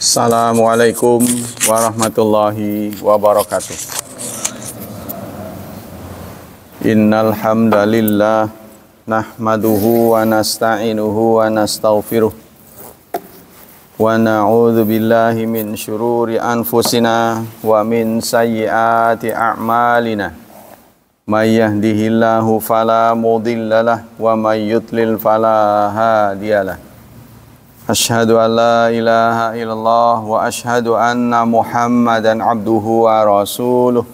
Assalamualaikum warahmatullahi wabarakatuh. Innal hamdalillah nahmaduhu wa nasta'inuhu wa nastaghfiruh wa na'udzu billahi min syururi anfusina wa min sayyiati a'malina. May yahdihillahu fala mudhillalah wa may yudlil fala hadiyalah. Asyhadu an la ilaha illallah wa asyhadu anna Muhammadan abduhu wa rasuluh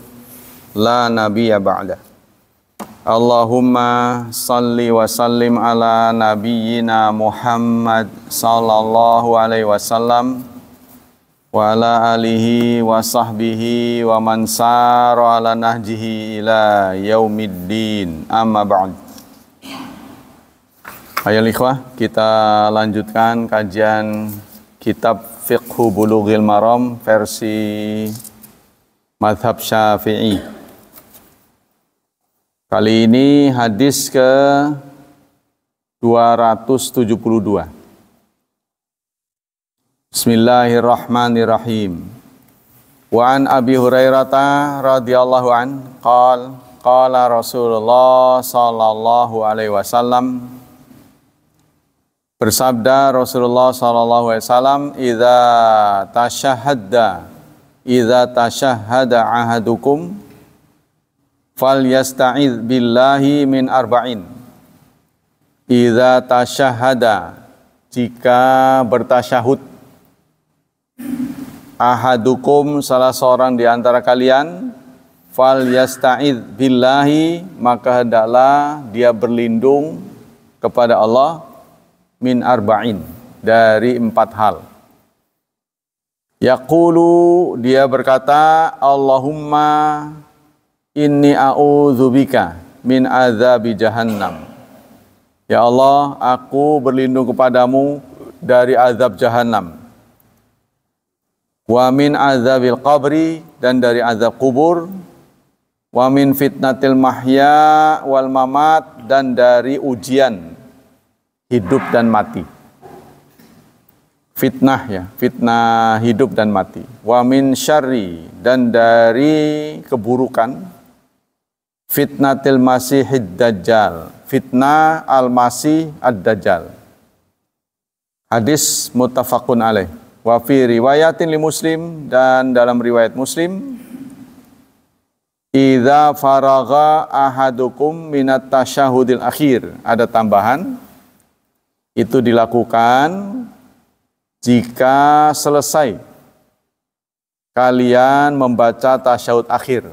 la nabiyya ba'da. Allahumma salli wa sallim ala nabiyyina Muhammad sallallahu alaihi wasallam wa ala alihi wa sahbihi wa man sara ala nahjihi ila yaumiddin. Amma ba'd. Ayo ikhwah, kita lanjutkan kajian kitab Fiqhu Bulughil Maram versi Madhab Syafi'i. Kali ini hadis ke 272. Bismillahirrahmanirrahim. Wa an Abi Hurairah radhiyallahu an qala Rasulullah sallallahu alaihi wasallam, bersabda Rasulullah sallallahu alaihi wasallam, idza tashahhada ahadukum falyasta'iz billahi min arba'in. Idza tashahhada, jika bertasyahud, ahadukum, salah seorang di antara kalian, falyasta'iz billahi, maka hendaklah dia berlindung kepada Allah, min arba'in, dari 4 hal. Yaqulu, dia berkata, Allahumma inni a'udzubika min azabi jahannam. Ya Allah, aku berlindung kepadamu dari azab jahannam. Wa min azabil qabri, dan dari azab kubur. Wa min fitnatil mahya wal mamat, dan dari ujian hidup dan mati. Fitnah, ya, fitnah hidup dan mati. Wa min syarri, dan dari keburukan fitnatil masihid dajjal, fitnah al-masih ad-dajjal. Hadis muttafaqun alaih. Wa fi riwayatin li Muslim, dan dalam riwayat Muslim, idza faragha ahadukum minat tasyahudil akhir, ada tambahan, itu dilakukan jika selesai kalian membaca tasyahud akhir.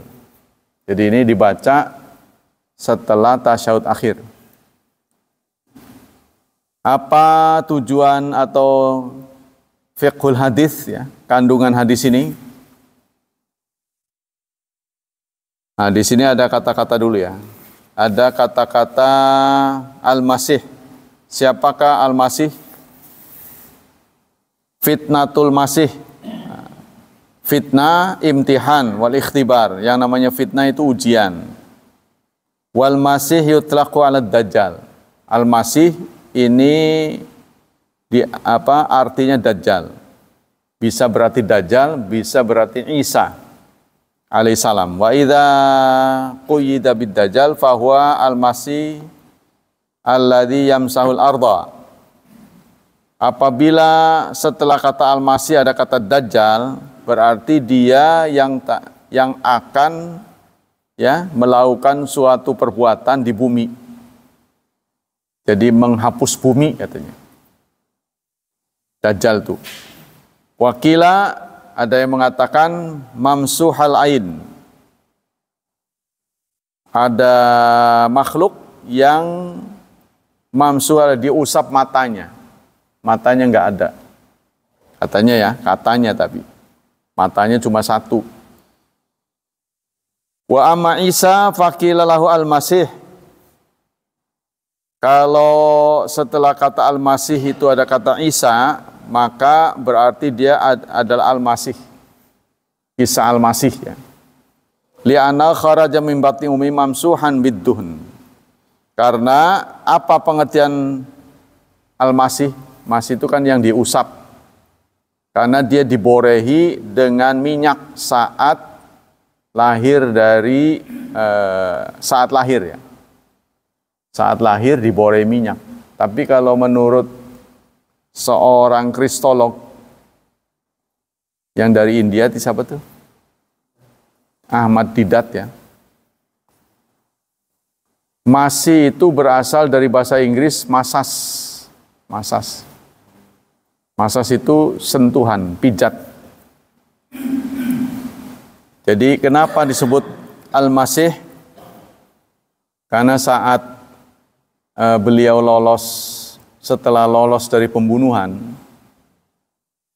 Jadi ini dibaca setelah tasyahud akhir. Apa tujuan atau fiqhul hadis, ya, kandungan hadis ini? Nah, di sini ada kata-kata dulu, ya. Ada kata-kata al-masih. Siapakah al-masih? Fitnatul masih. Fitnah, imtihan, wal ikhtibar. Yang namanya fitnah itu ujian. Wal masih yutlaqu ala dajjal. Al-masih ini artinya dajjal. Bisa berarti dajjal, bisa berarti Isa alaihissalam. Wa idza quyida bid dajjal fahuwa al-masih alladzi yamsahul arda. Apabila setelah kata al-masih ada kata dajjal, berarti dia yang akan, ya, melakukan suatu perbuatan di bumi. Jadi menghapus bumi, katanya. Dajjal itu. Wakila, ada yang mengatakan mamsuhal ain. Ada makhluk yang mamsuhal, diusap matanya. Matanya enggak ada. Katanya, ya, katanya, tapi matanya cuma satu. Wa amma Isa faqila lahu al-masih. Kalau setelah kata al-masih itu ada kata Isa, maka berarti dia adalah al-masih. Isa al-masih, ya. Li'anna kharaja min batni ummi mamsuhan bidduhn. Karena apa pengertian al-masih? Masih itu kan yang diusap. karena dia diborehi dengan minyak saat lahir ya. Saat lahir diborehi minyak. Tapi kalau menurut seorang kristolog yang dari India, siapa tuh? Ahmad Didat ya. Masi itu berasal dari bahasa Inggris masas. Masas. Masas itu sentuhan, pijat. Jadi kenapa disebut Al-Masih? Karena saat beliau setelah lolos dari pembunuhan,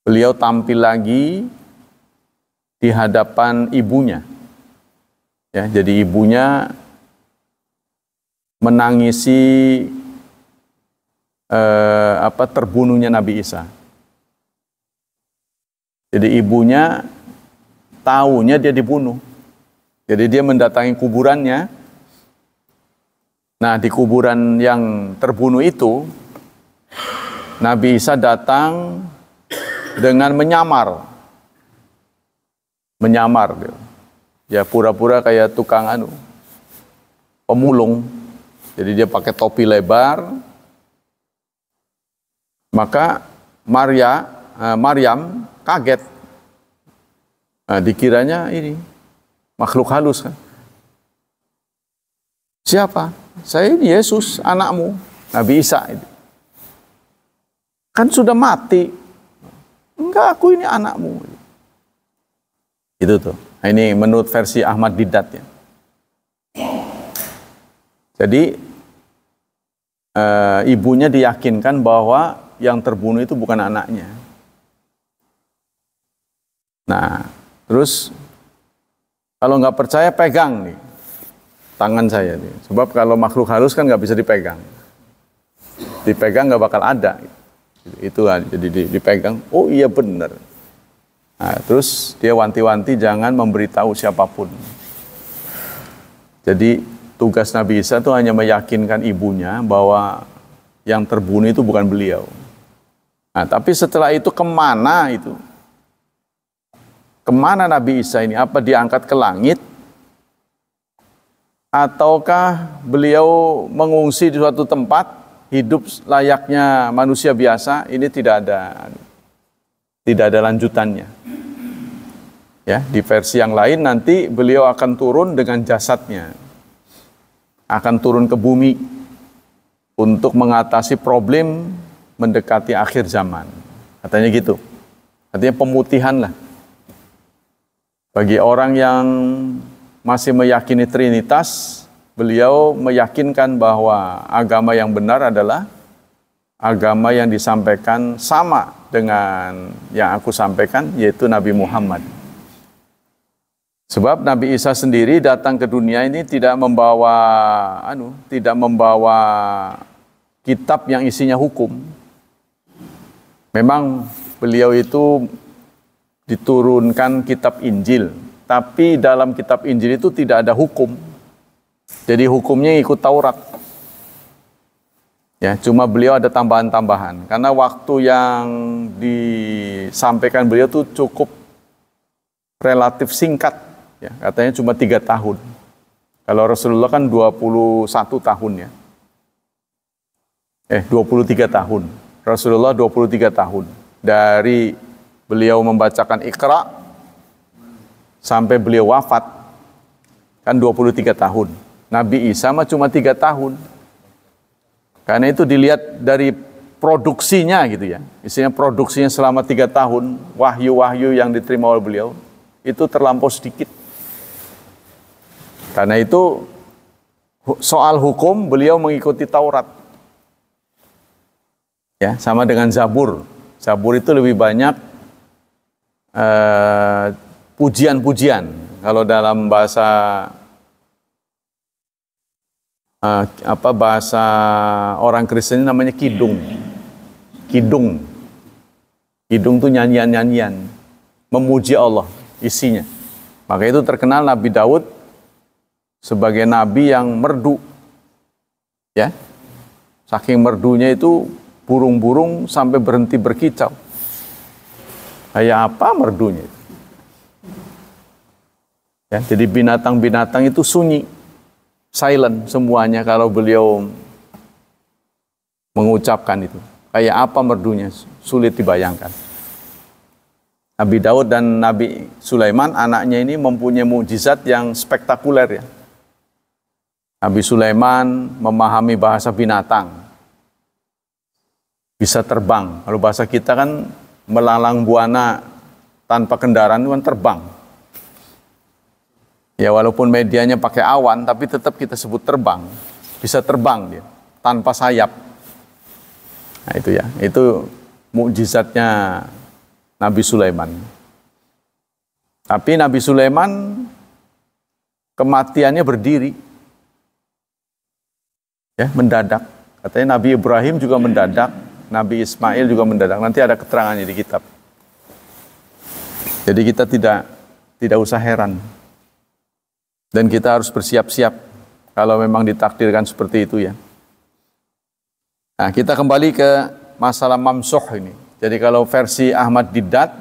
beliau tampil lagi di hadapan ibunya. Ya, jadi ibunya menangisi terbunuhnya Nabi Isa. Jadi ibunya tahunya dia dibunuh. Jadi dia mendatangi kuburannya. Nah, di kuburan yang terbunuh itu, Nabi Isa datang dengan menyamar. Ya pura-pura kayak tukang pemulung. Jadi dia pakai topi lebar. Maka Maryam kaget. Nah, dikiranya ini makhluk halus kan. Siapa? Saya ini Yesus, anakmu, Nabi Isa itu. Kan sudah mati. Enggak, aku ini anakmu. Itu tuh. Nah, ini menurut versi Ahmad Didat ya. Jadi ibunya diyakinkan bahwa yang terbunuh itu bukan anaknya. Nah, terus kalau nggak percaya pegang nih tangan saya nih. Sebab kalau makhluk halus kan nggak bisa dipegang. Dipegang nggak bakal ada. Itu jadi dipegang. Oh iya benar. Nah, terus dia wanti-wanti jangan memberitahu siapapun. Jadi tugas Nabi Isa itu hanya meyakinkan ibunya bahwa yang terbunuh itu bukan beliau. Nah, tapi setelah itu kemana itu? Kemana Nabi Isa ini? Apa diangkat ke langit? Ataukah beliau mengungsi di suatu tempat, hidup layaknya manusia biasa? Ini tidak ada lanjutannya. Ya, di versi yang lain nanti beliau akan turun dengan jasadnya. Akan turun ke bumi untuk mengatasi problem mendekati akhir zaman. Katanya gitu. Artinya pemutihan lah. Bagi orang yang masih meyakini Trinitas, beliau meyakinkan bahwa agama yang benar adalah agama yang disampaikan sama dengan yang aku sampaikan, yaitu Nabi Muhammad. Sebab Nabi Isa sendiri datang ke dunia ini tidak membawa kitab yang isinya hukum. Memang beliau itu diturunkan kitab Injil, tapi dalam kitab Injil itu tidak ada hukum. Jadi hukumnya ikut Taurat. Ya, cuma beliau ada tambahan-tambahan. Karena waktu yang disampaikan beliau itu cukup relatif singkat. Ya, katanya cuma 3 tahun. Kalau Rasulullah kan 21 tahun ya. 23 tahun. Rasulullah 23 tahun. Dari beliau membacakan Iqra sampai beliau wafat kan 23 tahun. Nabi Isa mah cuma 3 tahun. Karena itu dilihat dari produksinya gitu ya. Isinya produksinya selama 3 tahun, wahyu-wahyu yang diterima oleh beliau itu terlampau sedikit. Karena itu soal hukum beliau mengikuti Taurat. Ya, sama dengan Zabur. Zabur itu lebih banyak pujian-pujian. Kalau dalam bahasa bahasa orang Kristen namanya kidung. Kidung itu nyanyian-nyanyian memuji Allah isinya. Maka itu terkenal Nabi Daud sebagai nabi yang merdu. Ya. Saking merdunya itu burung-burung sampai berhenti berkicau. Kayak apa merdunya? Ya, jadi binatang-binatang itu sunyi, silent semuanya kalau beliau mengucapkan itu. Kayak apa merdunya? Sulit dibayangkan. Nabi Daud dan Nabi Sulaiman, anaknya ini mempunyai mukjizat yang spektakuler ya. Nabi Sulaiman memahami bahasa binatang, bisa terbang. Kalau bahasa kita kan melalang buana tanpa kendaraan itu kan terbang. Ya walaupun medianya pakai awan, tapi tetap kita sebut terbang. Bisa terbang dia, tanpa sayap. Nah itu ya, itu mukjizatnya Nabi Sulaiman. Tapi Nabi Sulaiman kematiannya berdiri. Ya, mendadak. Katanya Nabi Ibrahim juga mendadak, Nabi Ismail juga mendadak. Nanti ada keterangannya di kitab. Jadi kita tidak usah heran. Dan kita harus bersiap-siap kalau memang ditakdirkan seperti itu ya. Nah, kita kembali ke masalah mamsuh ini. Jadi kalau versi Ahmad Didat,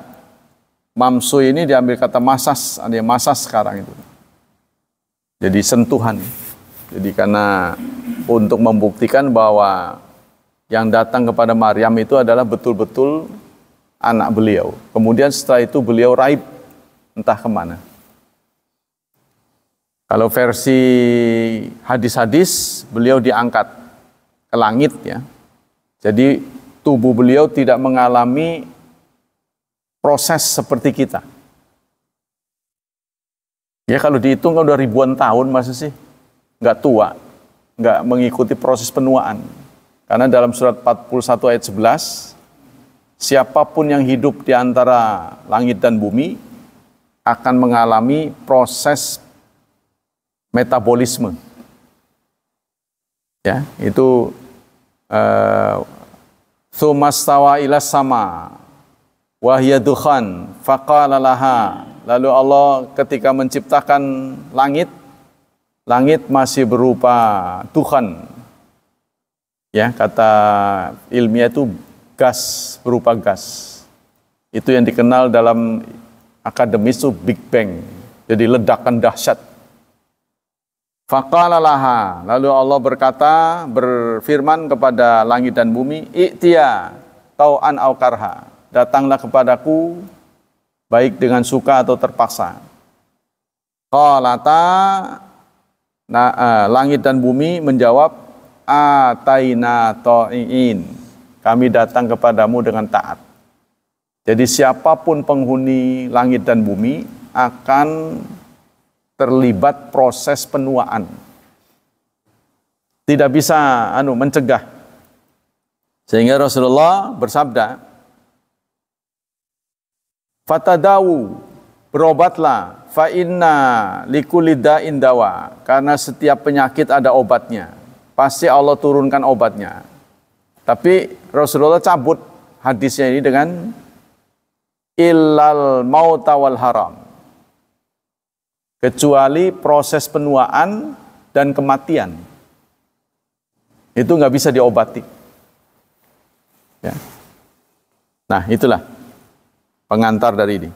mamsuh ini diambil kata masas, ada yang masas sekarang itu. Jadi sentuhan. Jadi karena untuk membuktikan bahwa yang datang kepada Maryam itu adalah betul-betul anak beliau. Kemudian setelah itu beliau raib entah kemana. Kalau versi hadis-hadis, beliau diangkat ke langit ya. Jadi tubuh beliau tidak mengalami proses seperti kita. Ya kalau dihitung kan udah ribuan tahun masa sih nggak tua, nggak mengikuti proses penuaan. Karena dalam surat 41 ayat 11, siapapun yang hidup di antara langit dan bumi akan mengalami proses metabolisme. Ya, itu Tsumastawa ila sama wa hiya dukhan faqala laha. Lalu Allah ketika menciptakan langit, langit masih berupa dukhan. Ya, kata ilmiah itu gas, berupa gas. Itu yang dikenal dalam akademis itu Big Bang. Jadi ledakan dahsyat. Faqala laha, lalu Allah berkata, berfirman kepada langit dan bumi, i'tiya tau'an au karha, datanglah kepadaku baik dengan suka atau terpaksa. Qalata, langit dan bumi menjawab, ataina ta'iin, kami datang kepadamu dengan taat. Jadi siapapun penghuni langit dan bumi akan terlibat proses penuaan. Tidak bisa mencegah. Sehingga Rasulullah bersabda, "Fatadawu, berobatlah, fa inna likulli da'in dawa." Karena setiap penyakit ada obatnya. Pasti Allah turunkan obatnya. Tapi Rasulullah cabut hadisnya ini dengan illal mauta wal haram. Kecuali proses penuaan dan kematian. Itu nggak bisa diobati. Ya. Nah, itulah pengantar dari ini.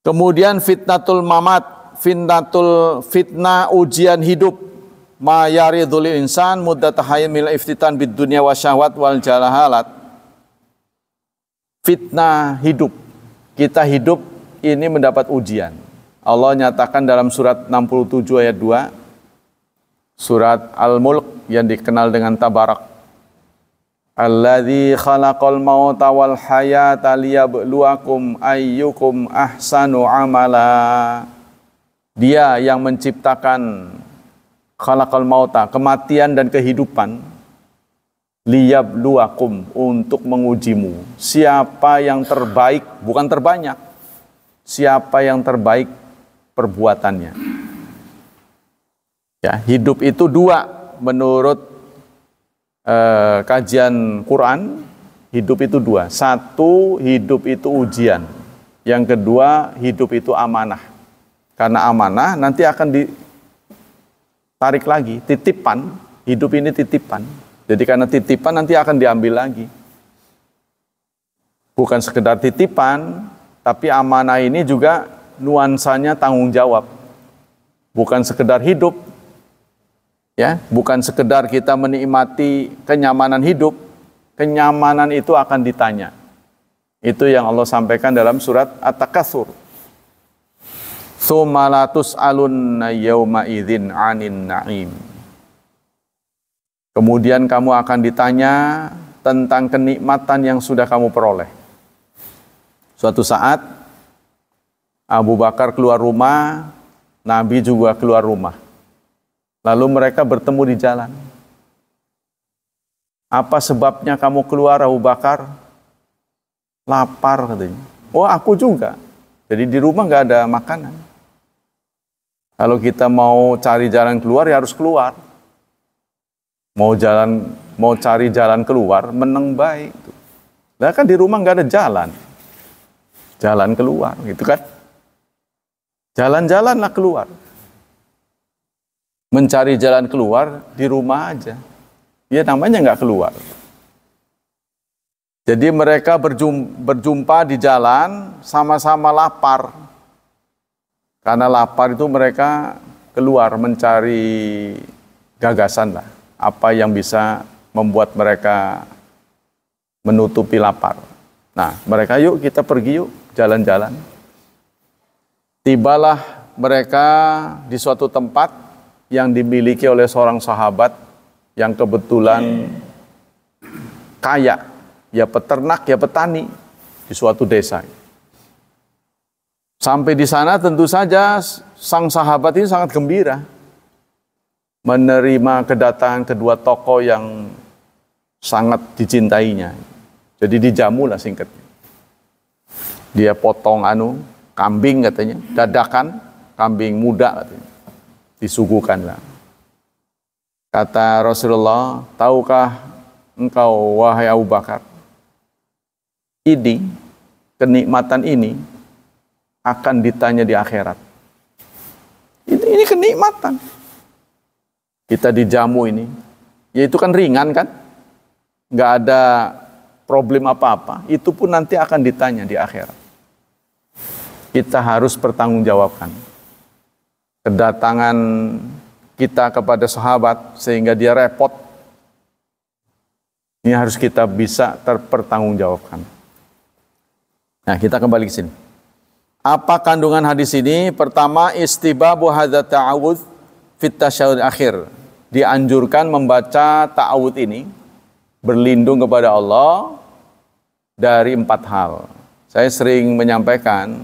Kemudian fitnatul mamat, fitnah ujian hidup. Ma yaridul insan muddata hayyin mil iftitan bid dunya wa syahwat wal jalahalat. Fitnah hidup. Kita hidup ini mendapat ujian. Allah nyatakan dalam surat 67 ayat 2, surat Al-Mulk yang dikenal dengan Tabarak. Alladzi khalaqal mauta wal hayata liyabluwakum ayyukum ahsanu amala. Dia yang menciptakan khalaqal mauta, kematian dan kehidupan, liyabluwakum, untuk mengujimu. Siapa yang terbaik, bukan terbanyak. Siapa yang terbaik perbuatannya. Ya, hidup itu dua menurut kajian Quran. Hidup itu dua. Satu, hidup itu ujian. Yang kedua, hidup itu amanah. Karena amanah nanti akan ditarik lagi, titipan. Hidup ini titipan. Jadi karena titipan nanti akan diambil lagi. Bukan sekedar titipan, tapi amanah ini juga nuansanya tanggung jawab. Bukan sekedar hidup, ya, bukan sekedar kita menikmati kenyamanan hidup. Kenyamanan itu akan ditanya. Itu yang Allah sampaikan dalam surat At-Takatsur. Tsumma la tus'alunna yauma idzin 'anin na'im. Kemudian kamu akan ditanya tentang kenikmatan yang sudah kamu peroleh. Suatu saat Abu Bakar keluar rumah, Nabi juga keluar rumah. Lalu mereka bertemu di jalan. Apa sebabnya kamu keluar, Abu Bakar? Lapar katanya. Oh, aku juga. Jadi di rumah nggak ada makanan. Kalau kita mau cari jalan keluar ya harus keluar. Mau cari jalan keluar meneng baik. Nah kan di rumah nggak ada jalan. Jalan keluar gitu kan. Jalan-jalanlah keluar. Mencari jalan keluar di rumah aja. Ya namanya nggak keluar. Jadi mereka berjumpa di jalan, sama-sama lapar. Karena lapar itu mereka keluar mencari gagasan lah. Apa yang bisa membuat mereka menutupi lapar. Nah, mereka yuk kita pergi yuk jalan-jalan. Tibalah mereka di suatu tempat yang dimiliki oleh seorang sahabat yang kebetulan kaya, ya peternak, ya petani di suatu desa. Sampai di sana tentu saja sang sahabat ini sangat gembira menerima kedatangan kedua tokoh yang sangat dicintainya. Jadi dijamulah singkatnya. Dia potong kambing katanya, dadakan kambing muda katanya. Disuguhkanlah. Kata Rasulullah, tahukah engkau wahai Abu Bakar, ini kenikmatan ini akan ditanya di akhirat. Ini kenikmatan. Kita dijamu ini, ya itu kan ringan kan, nggak ada problem apa-apa. Itu pun nanti akan ditanya di akhirat. Kita harus bertanggungjawabkan kedatangan kita kepada sahabat sehingga dia repot. Ini harus kita bisa terpertanggungjawabkan. Nah, kita kembali ke sini. Apa kandungan hadis ini? Pertama, istibabu hadza ta'awudz fit tasyahhud akhir. Dianjurkan membaca ta'awudz ini, berlindung kepada Allah dari 4 hal. Saya sering menyampaikan,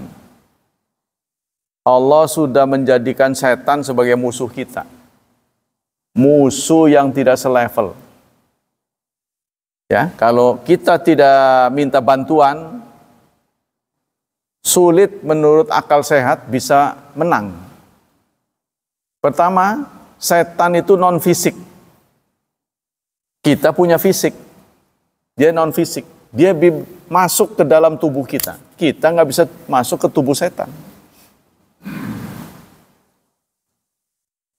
Allah sudah menjadikan setan sebagai musuh kita. Musuh yang tidak selevel. Ya, kalau kita tidak minta bantuan, sulit menurut akal sehat bisa menang. Pertama, setan itu non fisik. Kita punya fisik. Dia non fisik. Dia masuk ke dalam tubuh kita. Kita nggak bisa masuk ke tubuh setan.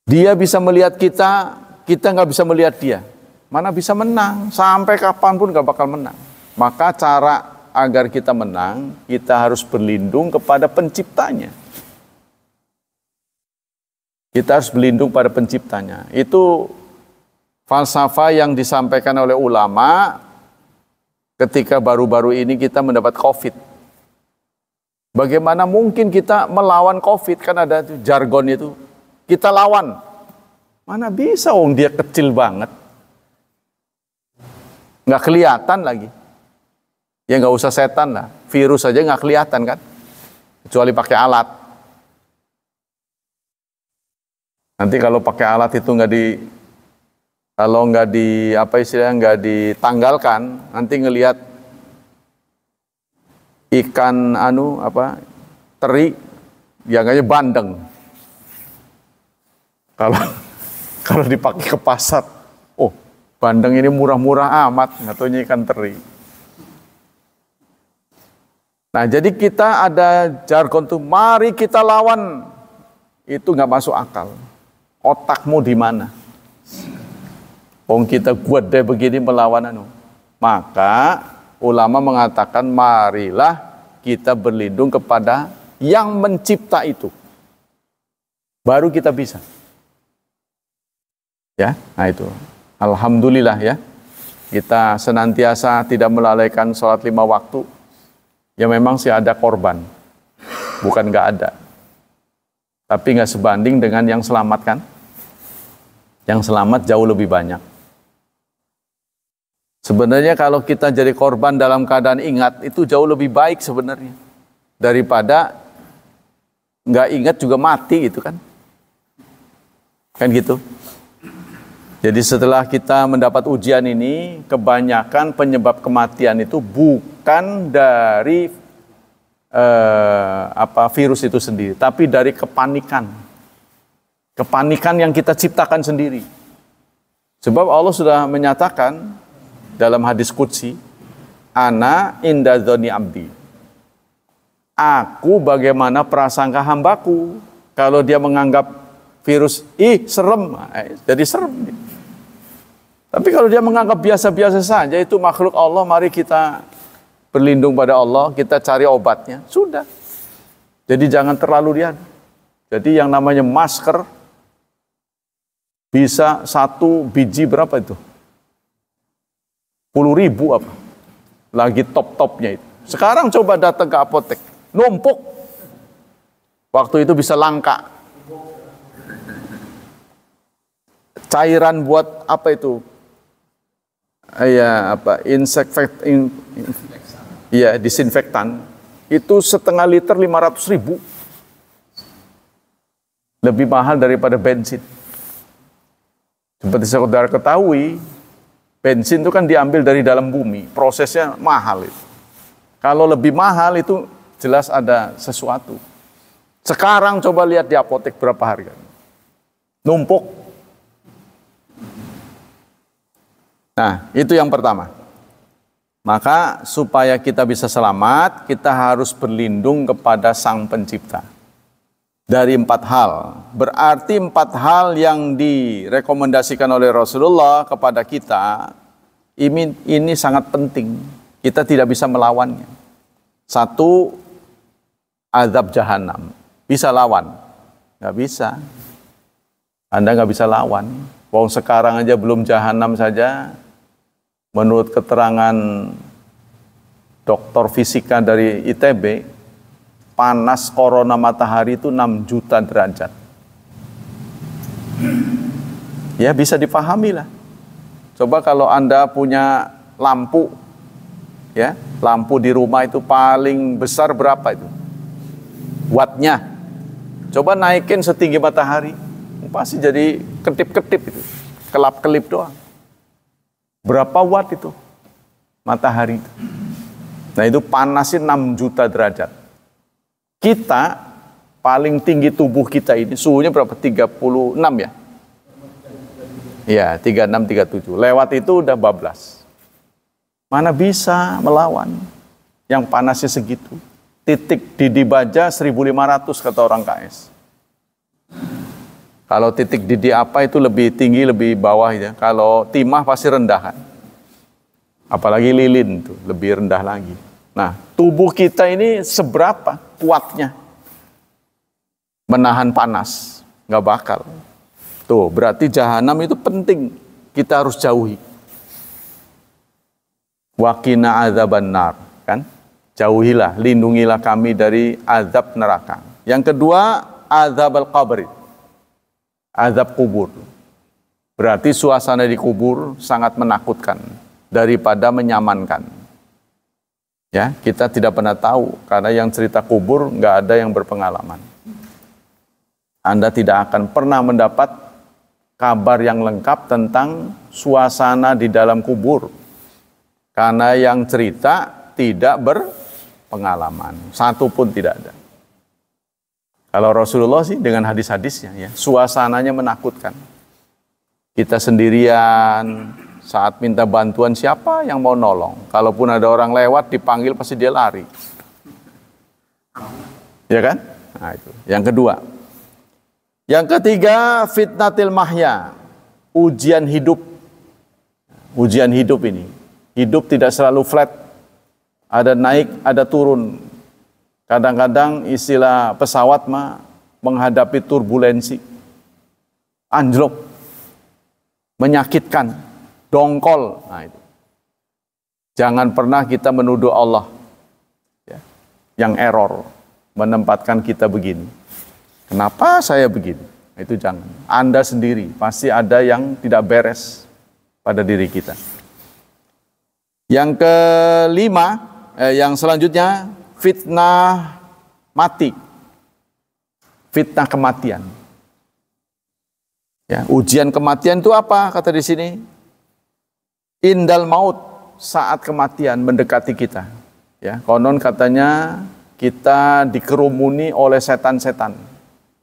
Dia bisa melihat kita, kita nggak bisa melihat dia. Mana bisa menang? Sampai kapanpun nggak bakal menang. Maka cara agar kita menang, kita harus berlindung kepada penciptanya. Kita harus berlindung pada penciptanya. Itu falsafah yang disampaikan oleh ulama ketika baru-baru ini kita mendapat COVID. Bagaimana mungkin kita melawan COVID? Kan ada jargon itu. Kita lawan. Mana bisa, dia kecil banget. Nggak kelihatan lagi. Ya nggak usah setan lah. Virus aja nggak kelihatan kan. Kecuali pakai alat. Nanti kalau pakai alat itu nggak ditanggalkan, nanti ngelihat ikan teri, yang aja bandeng. Kalau dipakai ke pasar, bandeng ini murah-murah amat, nggak taunya ikan teri. Nah, jadi kita ada jargon tuh, mari kita lawan. Itu nggak masuk akal. Otakmu di mana? Kita kuat deh begini melawan Maka ulama mengatakan marilah kita berlindung kepada yang mencipta itu. Baru kita bisa. Ya, nah itu. Alhamdulillah ya. Kita senantiasa tidak melalaikan sholat 5 waktu. Ya memang sih ada korban. Bukan nggak ada. Tapi nggak sebanding dengan yang selamat kan. Yang selamat jauh lebih banyak. Sebenarnya kalau kita jadi korban dalam keadaan ingat, itu jauh lebih baik sebenarnya. Daripada nggak ingat juga mati gitu kan. Kan gitu. Jadi setelah kita mendapat ujian ini, kebanyakan penyebab kematian itu bukan dari virus itu sendiri, tapi dari kepanikan. Kepanikan yang kita ciptakan sendiri. Sebab Allah sudah menyatakan dalam hadis qudsi, ana inda dzoni abdi. Aku bagaimana prasangka hambaku. Kalau dia menganggap virus, serem, jadi serem. Tapi kalau dia menganggap biasa-biasa saja, itu makhluk Allah, mari kita berlindung pada Allah, kita cari obatnya, sudah. Jadi jangan terlalu lihat. Jadi yang namanya masker, bisa 1 biji berapa itu? 10.000 apa? Lagi top-topnya itu. Sekarang coba datang ke apotek, numpuk. Waktu itu bisa langka. Cairan buat apa itu? Disinfektan. Itu 1/2 liter 500.000. Lebih mahal daripada bensin. Seperti saudara ketahui, bensin itu kan diambil dari dalam bumi. Prosesnya mahal itu. Kalau lebih mahal itu jelas ada sesuatu. Sekarang coba lihat di apotek berapa harga. Numpuk. Nah, itu yang pertama. Maka supaya kita bisa selamat, kita harus berlindung kepada Sang Pencipta. Dari 4 hal. Berarti 4 hal yang direkomendasikan oleh Rasulullah kepada kita, ini sangat penting. Kita tidak bisa melawannya. 1, azab jahanam. Bisa lawan? Nggak bisa. Anda nggak bisa lawan. Wong sekarang aja belum jahanam saja. Menurut keterangan dokter fisika dari ITB, panas corona matahari itu 6 juta derajat. Ya bisa dipahami lah. Coba kalau Anda punya lampu, ya lampu di rumah itu paling besar berapa itu? Wattnya. Coba naikin setinggi matahari, pasti jadi ketip-ketip itu, kelap-kelip doang. Berapa watt itu matahari itu? Nah itu panasnya 6 juta derajat. Kita paling tinggi tubuh kita ini suhunya berapa? 36 ya? Iya 36, 37. Lewat itu udah bablas. Mana bisa melawan yang panasnya segitu? Titik didih baja 1.500 kata orang KS. Kalau titik didih apa itu lebih tinggi, lebih bawah ya. Kalau timah pasti rendah kan. Apalagi lilin itu lebih rendah lagi. Nah, tubuh kita ini seberapa kuatnya menahan panas? Nggak bakal. Tuh, berarti jahanam itu penting. Kita harus jauhi. Waqina adzaban nar, kan? Jauhilah, lindungilah kami dari azab neraka. Yang kedua, azabul qabr. Azab kubur. Berarti suasana di kubur sangat menakutkan daripada menyamankan. Ya, kita tidak pernah tahu karena yang cerita kubur nggak ada yang berpengalaman. Anda tidak akan pernah mendapat kabar yang lengkap tentang suasana di dalam kubur. Karena yang cerita tidak berpengalaman. Satu pun tidak ada. Kalau Rasulullah sih dengan hadis-hadisnya ya, suasananya menakutkan. Kita sendirian, saat minta bantuan siapa yang mau nolong? Kalaupun ada orang lewat dipanggil pasti dia lari. Ya kan? Nah, itu. Yang kedua. Yang ketiga, fitnatil mahya. Ujian hidup. Ujian hidup ini. Hidup tidak selalu flat. Ada naik, ada turun. Kadang-kadang istilah pesawat mah menghadapi turbulensi, anjlok, menyakitkan, dongkol. Nah, itu. Jangan pernah kita menuduh Allah ya, yang error, menempatkan kita begini. Kenapa saya begini? Itu jangan. Anda sendiri pasti ada yang tidak beres pada diri kita. Yang kelima, yang selanjutnya fitnah mati, fitnah kematian. Ya, ujian kematian itu apa? Kata di sini, indal maut, saat kematian mendekati kita. Ya, konon katanya kita dikerumuni oleh setan-setan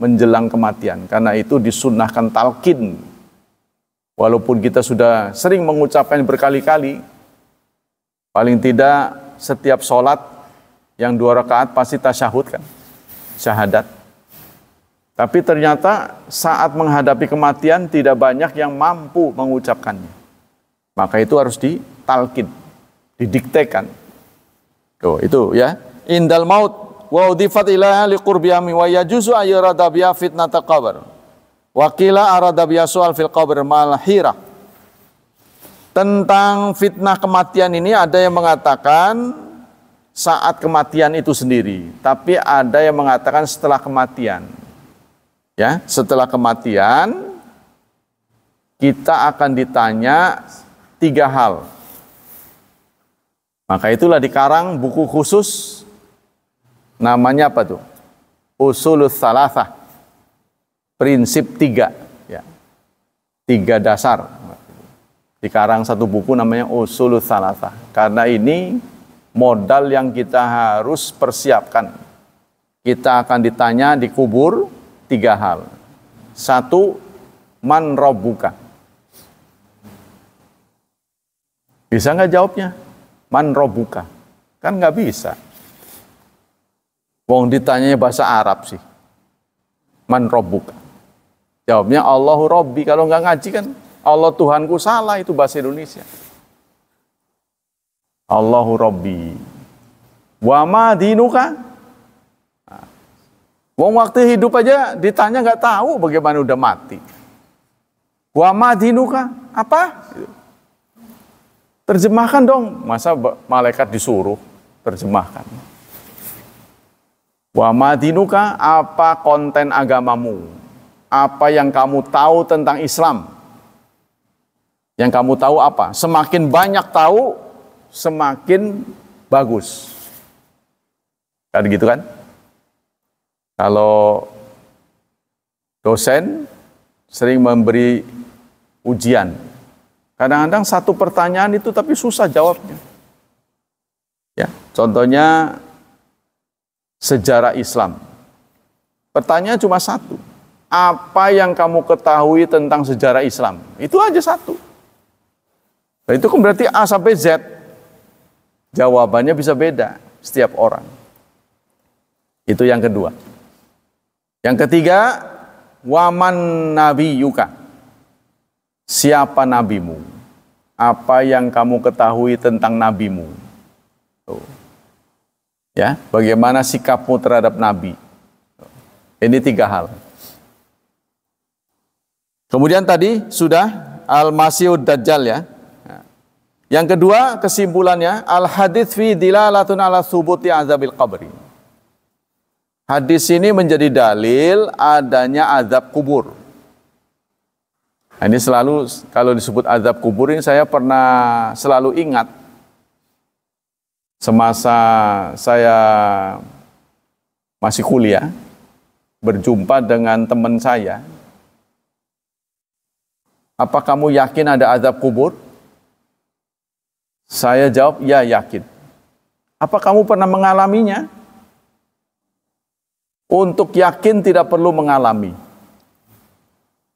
menjelang kematian. Karena itu disunnahkan talqin. Walaupun kita sudah sering mengucapkan berkali-kali, paling tidak setiap sholat yang 2 rakaat pasti tasyahud kan, syahadat. Tapi ternyata saat menghadapi kematian tidak banyak yang mampu mengucapkannya. Maka itu harus ditalqin, didiktekan. Tuh, itu ya. Indal maut wa udifat ilaha liqurbiyami wa yajuzu ayyurada biya fitnata qabr. Wa qila arada biya su'al fil qabr malhira. Tentang fitnah kematian ini ada yang mengatakan saat kematian itu sendiri, tapi ada yang mengatakan setelah kematian. Ya, setelah kematian kita akan ditanya 3 hal. Maka itulah dikarang buku khusus namanya apa tuh? Usulus Salasah. Prinsip 3 ya. 3 dasar. Dikarang satu buku namanya Usulus Salasah. Karena ini modal yang kita harus persiapkan. Kita akan ditanya di kubur 3 hal. 1, man rabbuka. Bisa nggak jawabnya? Man rabbuka. Kan nggak bisa. Wong ditanyanya bahasa Arab sih. Man rabbuka. Jawabnya Allahu Rabbi. Kalau nggak ngaji kan Allah Tuhanku, salah, itu bahasa Indonesia. Allahu Rabbi. Wa ma dinuka? Wong waktu hidup aja ditanya nggak tahu bagaimana udah mati. Wa ma dinuka? Apa? Terjemahkan dong. Masa malaikat disuruh terjemahkan? Wa ma dinuka? Apa konten agamamu? Apa yang kamu tahu tentang Islam? Yang kamu tahu apa? Semakin banyak tahu, semakin bagus. Kan gitu kan? Kalau dosen sering memberi ujian, kadang-kadang satu pertanyaan itu tapi susah jawabnya. Ya, contohnya sejarah Islam. Pertanyaan cuma 1. Apa yang kamu ketahui tentang sejarah Islam? Itu aja 1. Nah, itu kan berarti A sampai Z. Jawabannya bisa beda setiap orang. Itu yang kedua. Yang ketiga, waman nabiyuka. Siapa nabimu? Apa yang kamu ketahui tentang nabimu? Tuh. Ya, bagaimana sikapmu terhadap nabi? Ini 3 hal. Kemudian tadi sudah Al-Masihud Dajjal ya. Yang kedua kesimpulannya, al-hadits fi dilalatun ala thubuti azabil qabri. Hadis ini menjadi dalil adanya azab kubur. Nah, ini selalu kalau disebut azab kubur ini saya pernah selalu ingat semasa saya masih kuliah berjumpa dengan teman saya. Apa kamu yakin ada azab kubur? Saya jawab, ya yakin. Apa kamu pernah mengalaminya? Untuk yakin tidak perlu mengalami.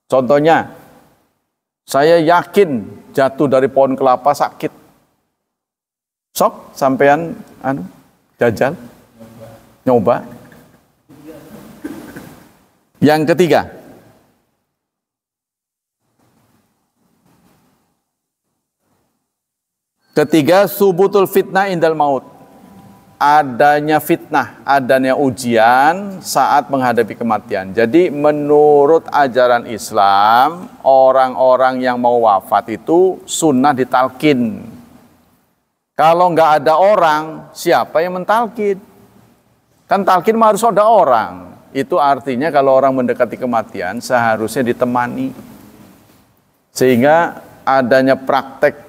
Contohnya, saya yakin jatuh dari pohon kelapa sakit. Sok sampean jajal, nyoba. Yang ketiga, subutul fitnah indal maut. adanya fitnah, adanya ujian saat menghadapi kematian. Jadi menurut ajaran Islam, orang-orang yang mau wafat itu sunnah ditalkin. Kalau nggak ada orang, siapa yang mentalkin? Kan talkin mah harus ada orang. Itu artinya kalau orang mendekati kematian seharusnya ditemani. Sehingga adanya praktek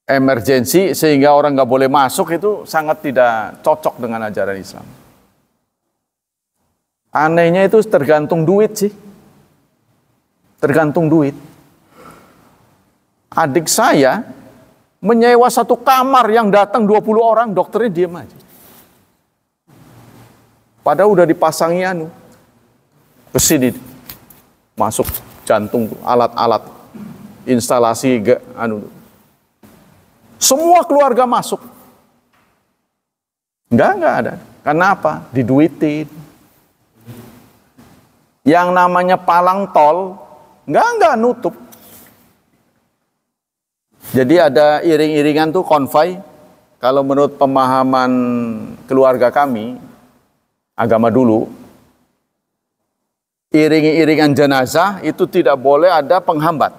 emergensi sehingga orang nggak boleh masuk itu sangat tidak cocok dengan ajaran Islam. Anehnya itu tergantung duit sih. Tergantung duit. Adik saya menyewa satu kamar yang datang 20 orang, dokternya diam aja. Padahal udah dipasangi kesini masuk jantung, alat-alat instalasi semua keluarga masuk. Enggak ada. Kenapa? Diduitin. Yang namanya palang tol enggak nutup. Jadi ada iring-iringan tuh konvoi. Kalau menurut pemahaman keluarga kami, agama dulu, iring-iringan jenazah itu tidak boleh ada penghambat.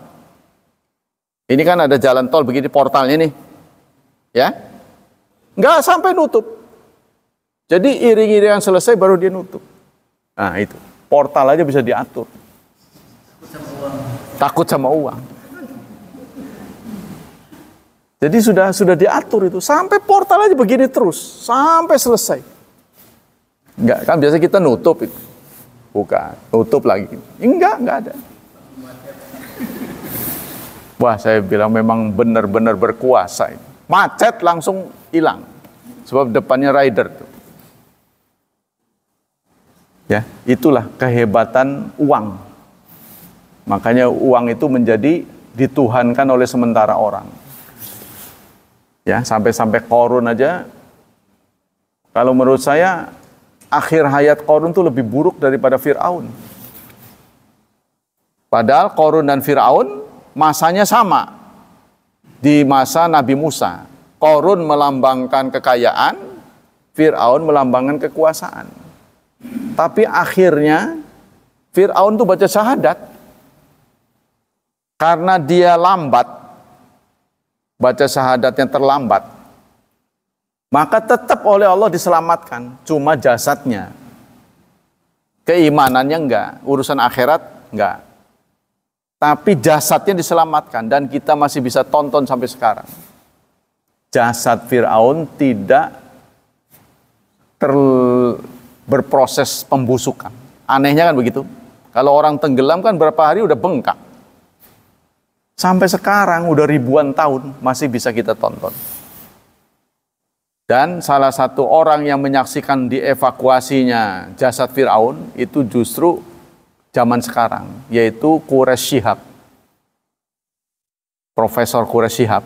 Ini kan ada jalan tol begini portalnya nih. Ya. Enggak sampai nutup. Jadi iring-iringan selesai baru dia nutup. Nah, itu. Portal aja bisa diatur. Takut sama uang. Jadi sudah diatur itu sampai portal aja begini terus sampai selesai. Enggak, kan biasa kita nutup itu. Bukan, tutup lagi. Enggak ada. Wah, saya bilang memang benar-benar berkuasa ini. Macet langsung hilang. Sebab depannya rider tuh. Ya, itulah kehebatan uang. Makanya uang itu menjadi dituhankan oleh sementara orang. Ya, sampai Qarun aja, kalau menurut saya akhir hayat Qarun itu lebih buruk daripada Fir'aun. Padahal Qarun dan Fir'aun masanya sama. Di masa Nabi Musa, Qarun melambangkan kekayaan, Fir'aun melambangkan kekuasaan. Tapi akhirnya Fir'aun tuh baca syahadat. Karena dia lambat, baca syahadatnya terlambat, maka tetap oleh Allah diselamatkan, cuma jasadnya. Keimanannya enggak, urusan akhirat enggak. Tapi jasadnya diselamatkan dan kita masih bisa tonton sampai sekarang. Jasad Fir'aun tidak berproses pembusukan. Anehnya kan begitu. Kalau orang tenggelam kan berapa hari udah bengkak. Sampai sekarang udah ribuan tahun masih bisa kita tonton. Dan salah satu orang yang menyaksikan dievakuasinya jasad Fir'aun itu justru zaman sekarang, yaitu Quraish Shihab. Profesor Quraish Shihab,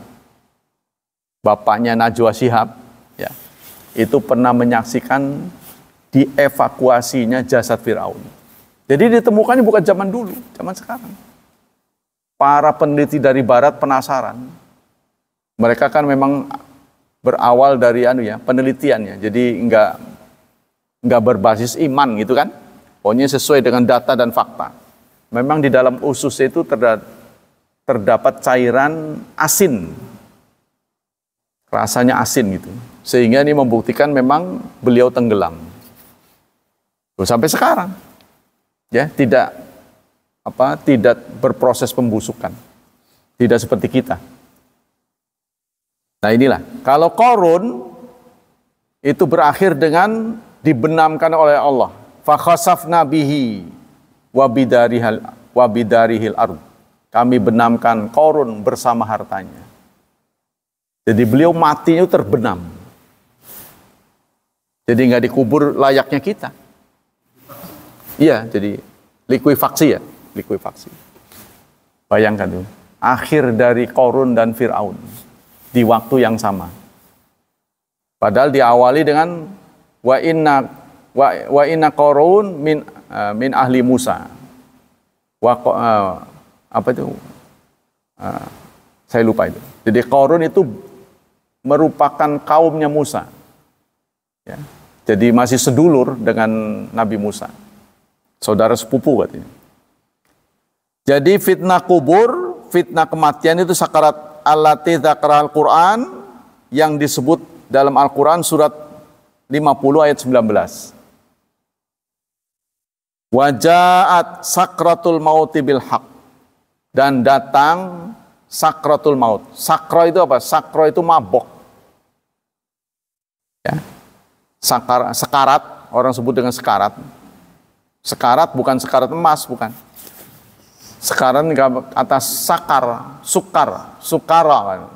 bapaknya Najwa Shihab, ya, itu pernah menyaksikan dievakuasinya jasad Fir'aun. Jadi ditemukannya bukan zaman dulu, zaman sekarang. Para peneliti dari barat penasaran. Mereka kan memang berawal dari penelitiannya. Jadi enggak berbasis iman gitu kan. Pokoknya sesuai dengan data dan fakta. Memang di dalam usus itu terdapat cairan asin. Rasanya asin gitu. Sehingga ini membuktikan memang beliau tenggelam. Sampai sekarang. Ya, tidak berproses pembusukan. Tidak seperti kita. Nah inilah, kalau Qarun itu berakhir dengan dibenamkan oleh Allah. Fa khasafna bihi wa bidarihil ardh. Kami benamkan Qarun bersama hartanya. Jadi beliau matinya terbenam. Jadi nggak dikubur layaknya kita. Iya, jadi likuifaksi ya. Likuifaksi. Bayangkan tuh, akhir dari Qarun dan Fir'aun di waktu yang sama. Padahal diawali dengan wa inna Qarun min ahli Musa. Saya lupa itu. Jadi Qarun itu merupakan kaumnya Musa. Ya. Jadi masih sedulur dengan Nabi Musa. Saudara sepupu katanya. Jadi fitnah kubur, fitnah kematian itu sakarat allati dzakara Al-Qur'an yang disebut dalam Al-Qur'an surat 50 ayat 19. Wajaat sakratul mauti bil haq, dan datang sakratul maut. Sakra itu apa? Sakra itu mabok. Ya. Sekarat, orang sebut dengan sekarat. Sekarat bukan sekarat emas, bukan. Sekarat atas sakar, sukara kan.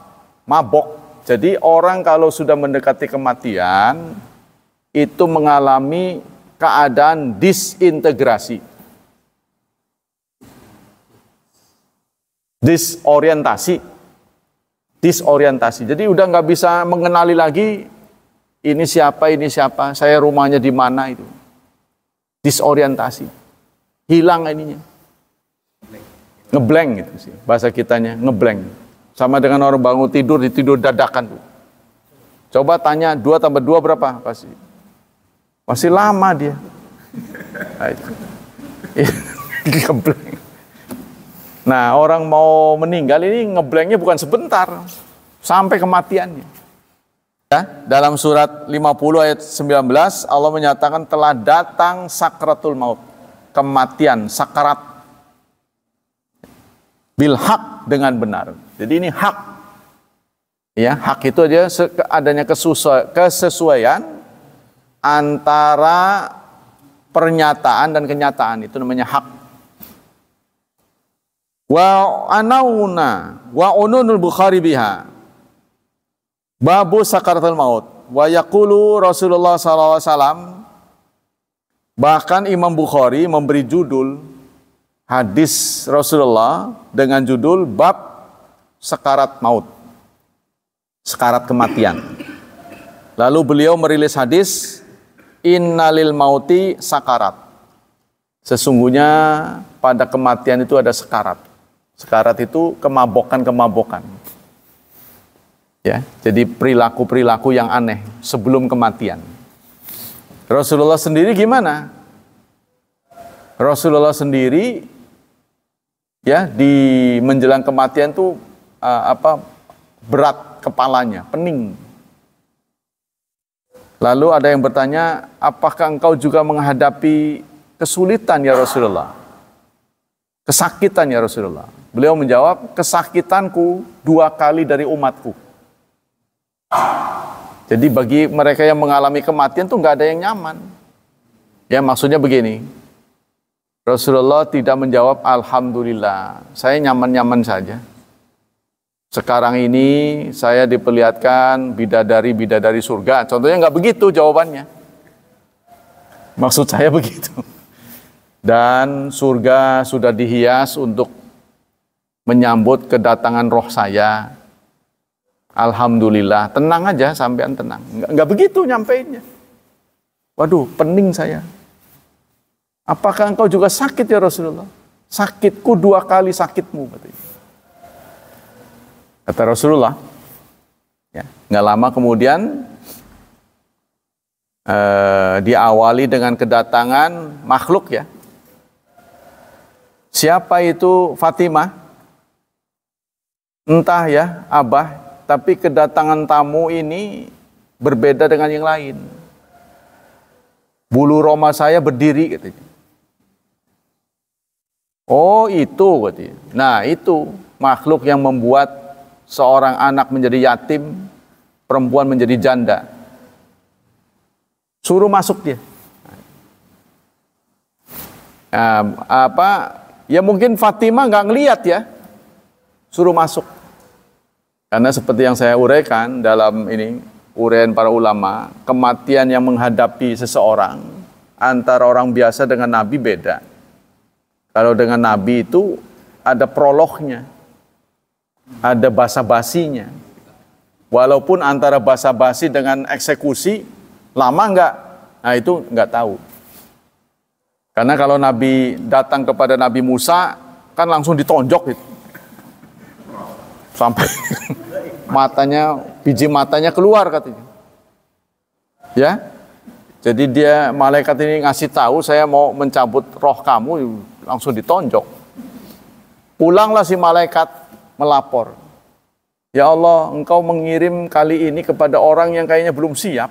Mabok. Jadi orang kalau sudah mendekati kematian itu mengalami keadaan disintegrasi, disorientasi. Jadi udah nggak bisa mengenali lagi ini siapa, saya rumahnya di mana itu. Disorientasi, hilang ininya, ngeblank gitu sih bahasa kitanya, ngeblank. Sama dengan orang bangun tidur, ditidur dadakan tuh. Coba tanya 2 tambah 2 berapa? Masih lama dia. Ngeblank. Nah, orang mau meninggal ini ngeblanknya bukan sebentar, sampai kematiannya. Ya, dalam surat 50 ayat 19 Allah menyatakan telah datang sakratul maut, kematian, sakarat. Bil haq, dengan benar. Jadi ini hak. Ya, hak itu aja adanya kesesuaian antara pernyataan dan kenyataan, itu namanya hak. Wa anauna wa ununul Bukhari biha babu sakaratul maut wa yaqulu Rasulullah SAW. Bahkan Imam Bukhari memberi judul hadis Rasulullah dengan judul bab sakarat maut, sakarat kematian. Lalu beliau merilis hadis innalil mauti sakarat. Sesungguhnya pada kematian itu ada sekarat. Sekarat itu kemabokan-kemabokan. Ya, jadi perilaku-perilaku yang aneh sebelum kematian. Rasulullah sendiri gimana? Rasulullah sendiri ya di menjelang kematian tuh berat kepalanya, pening. Lalu ada yang bertanya, apakah engkau juga menghadapi kesulitan ya Rasulullah? Kesakitan ya Rasulullah? Beliau menjawab, kesakitanku 2 kali dari umatku. Jadi bagi mereka yang mengalami kematian tuh nggak ada yang nyaman. Ya maksudnya begini, Rasulullah tidak menjawab, alhamdulillah, saya nyaman-nyaman saja. Sekarang ini saya diperlihatkan bidadari-bidadari surga. Contohnya nggak begitu jawabannya. Maksud saya begitu. Dan surga sudah dihias untuk menyambut kedatangan roh saya. Alhamdulillah, tenang aja, sampean tenang. Nggak begitu nyampeinnya. Waduh, pening saya. Apakah engkau juga sakit ya Rasulullah? Sakitku 2 kali sakitmu, katanya. Kata Rasulullah, ya, nggak lama kemudian diawali dengan kedatangan makhluk ya. Siapa itu Fatimah? Entah ya, Abah, tapi kedatangan tamu ini berbeda dengan yang lain. Bulu roma saya berdiri, katanya. Oh itu, katanya. Nah itu makhluk yang membuat seorang anak menjadi yatim, perempuan menjadi janda. Suruh masuk dia. Ya mungkin Fatimah nggak ngelihat ya. Suruh masuk. Karena seperti yang saya uraikan dalam ini, uraian para ulama, kematian yang menghadapi seseorang antara orang biasa dengan Nabi beda. Kalau dengan Nabi itu ada prolognya, ada basa-basinya. Walaupun antara basa-basi dengan eksekusi lama enggak, nah itu enggak tahu. Karena kalau Nabi datang kepada Nabi Musa kan langsung ditonjok gitu. sampai matanya, biji matanya keluar katanya. Ya, jadi malaikat ini ngasih tahu, saya mau mencabut roh kamu, langsung ditonjok. Pulanglah si malaikat melapor, ya Allah, engkau mengirim kali ini kepada orang yang kayaknya belum siap.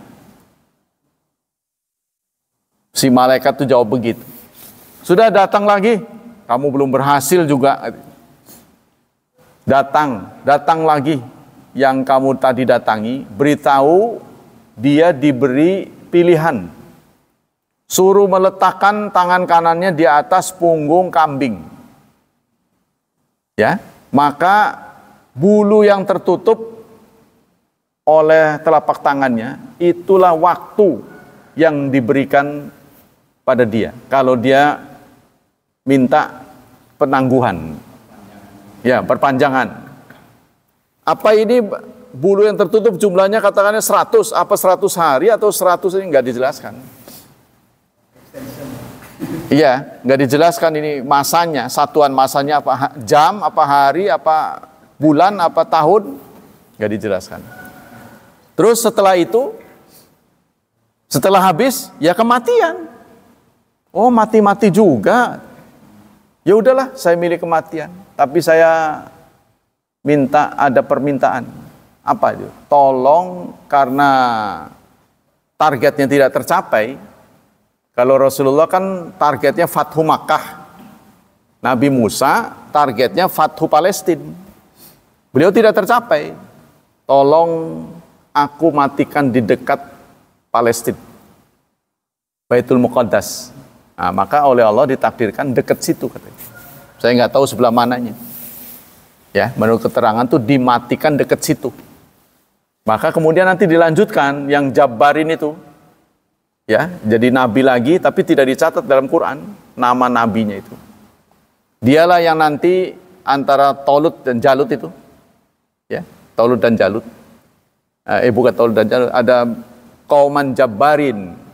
Si malaikat itu jawab begitu. Sudah datang lagi, kamu belum berhasil juga. Datang lagi yang kamu tadi datangi, beritahu dia diberi pilihan. Suruh meletakkan tangan kanannya di atas punggung kambing. Ya, maka bulu yang tertutup oleh telapak tangannya, itulah waktu yang diberikan pada dia. Kalau dia minta penangguhan, ya, perpanjangan. Apa ini bulu yang tertutup jumlahnya katakannya 100, apa 100 hari atau 100 ini nggak dijelaskan. Iya, nggak dijelaskan ini masanya, satuan masanya apa, jam, apa hari, apa bulan, apa tahun, nggak dijelaskan. Terus setelah itu, setelah habis, ya kematian. Oh, mati-mati juga. Ya udahlah, saya milih kematian. Tapi saya minta, ada permintaan. Apa itu? Tolong, karena targetnya tidak tercapai. Kalau Rasulullah kan targetnya Fathu Makkah. Nabi Musa targetnya Fathu Palestina. Beliau tidak tercapai. Tolong aku matikan di dekat Palestina, Baitul Muqaddas. Nah, maka oleh Allah ditakdirkan dekat situ katanya. Saya nggak tahu sebelah mananya. Ya, menurut keterangan tuh dimatikan dekat situ. Maka kemudian nanti dilanjutkan yang Jabbarin itu. Ya, jadi nabi lagi tapi tidak dicatat dalam Quran nama nabinya itu. Dialah yang nanti antara Tolut dan Jalut itu. Ya, Tolut dan Jalut. Bukan Tolut dan Jalut, ada kauman Jabbarin.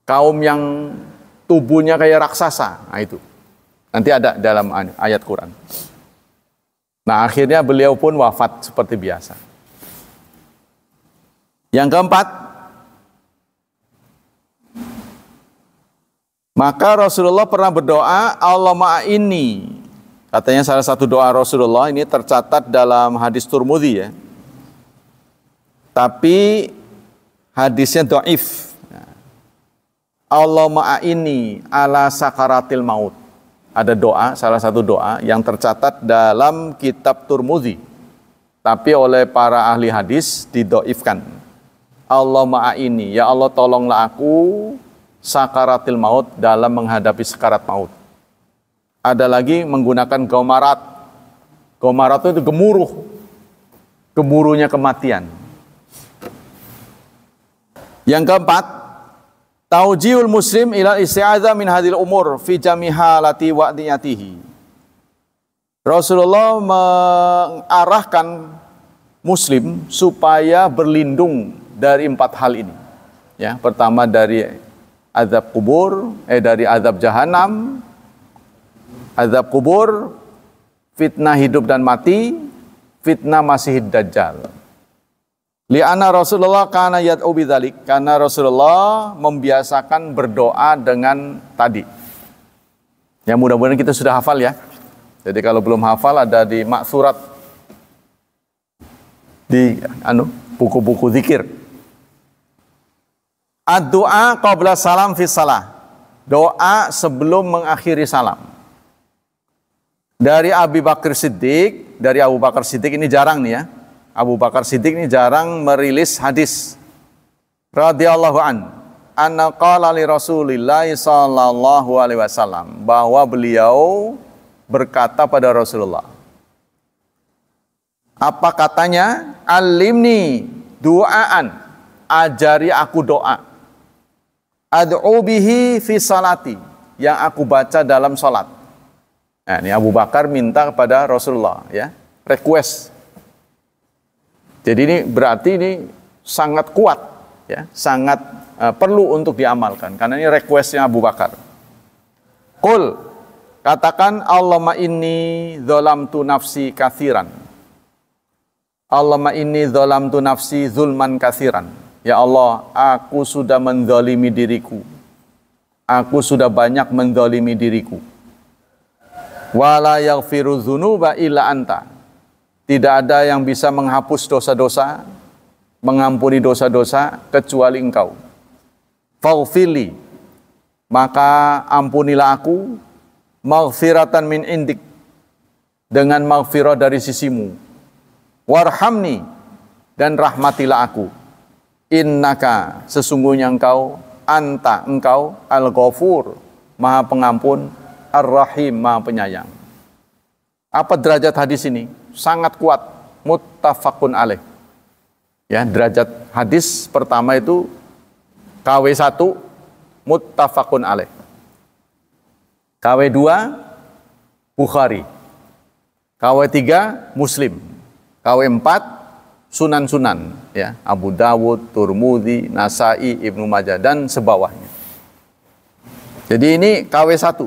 Kaum yang tubuhnya kayak raksasa. Nah, itu. Nanti ada dalam ayat Quran. Nah, akhirnya beliau pun wafat seperti biasa. Yang keempat, maka Rasulullah pernah berdoa, Allahumma inni. Katanya salah satu doa Rasulullah ini tercatat dalam hadis Turmudi ya. Tapi hadisnya dhaif. Allahumma inni ala sakaratil maut. Ada doa, salah satu doa yang tercatat dalam kitab Turmudi. Tapi oleh para ahli hadis didhaifkan. Allahumma inni, ya Allah tolonglah aku sakaratil maut, dalam menghadapi sekarat maut. Ada lagi menggunakan gomarat. Gomarat itu gemuruh. Gemuruhnya kematian. Yang keempat, taujiul muslim ila isti'adzah min hadil umur fi jamiha lati wa'diyatihi. Rasulullah mengarahkan muslim supaya berlindung dari 4 hal ini. Ya, pertama dari azab kubur, dari azab jahanam, azab kubur, fitnah hidup dan mati, fitnah Masihid Dajjal. Li'anna Rasulullah kana yad'u bidzalik, karena Rasulullah membiasakan berdoa dengan tadi. Ya, mudah-mudahan kita sudah hafal ya. Jadi kalau belum hafal ada di maksurat, di buku-buku zikir. Ad-du'a qabla salam fi salah. Doa sebelum mengakhiri salam. Dari Abu Bakar Siddiq, ini jarang nih ya. Abu Bakar Siddiq ini jarang merilis hadis. Radhiyallahu anna qala li Rasulillah sallallahu alaihi wasallam, bahwa beliau berkata pada Rasulullah. Apa katanya? Alimni du'aan. Ajari aku doa. Ad'u bihi fi salati, yang aku baca dalam salat. Nah, ini Abu Bakar minta kepada Rasulullah ya, request. Jadi ini berarti ini sangat kuat ya, sangat perlu untuk diamalkan karena ini requestnya Abu Bakar. Qul, Katakan Allahumma inni dzalamtu nafsi katsiran. Allahumma inni dzalamtu nafsi zulman katsiran. Ya Allah, aku sudah menzalimi diriku. Aku sudah banyak menzalimi diriku. Wala yaghfiru dzunuba illa anta. Tidak ada yang bisa menghapus dosa-dosa, mengampuni dosa-dosa kecuali Engkau. Faghfirli, maka ampunilah aku, maghfiratan min indik, dengan maghfirah dari sisimu. Warhamni, dan rahmatilah aku. Innaka, sesungguhnya engkau, engkau al-ghafur, maha pengampun, ar-rahim, maha penyayang. Apa derajat hadis ini? Sangat kuat, muttafaqun alaih. Ya, derajat hadis pertama itu KW1 muttafaqun alaih. KW2 Bukhari. KW3 Muslim. KW4 Sunan-Sunan, ya, Abu Dawud, Turmudi, Nasai, Ibnu Majah dan sebawahnya. Jadi ini KW1.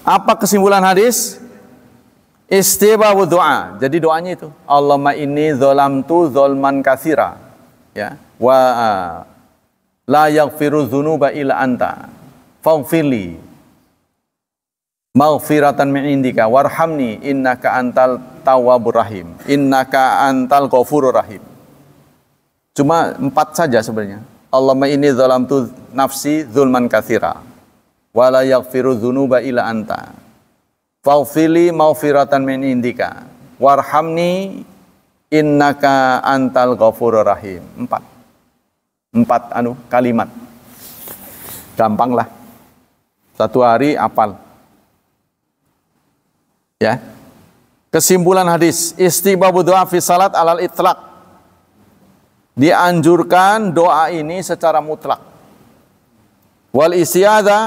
Apa kesimpulan hadis? Istibabu doa. Jadi doanya itu, Allahumma inni dzalamtu dzulman katsira, ya, wa la yaghfiru dzunuba illa anta. Faghfirli maghfiratan min indika warhamni innaka antal tawwabur rahim. Innaka antal ghafurur rahim. Cuma 4 saja sebenarnya. Allahumma inni dzalamtu nafsi dzulman katsira wa la yaghfiru dzunuba illa anta. Faghfirli maghfiratan min indika warhamni innaka antal ghafurur rahim. 4 kalimat. Gampang lah. Satu hari apal. Ya. Kesimpulan hadis, istibabu doa fi salat alal itlaq. Dianjurkan doa ini secara mutlak. Wal isti'adzah,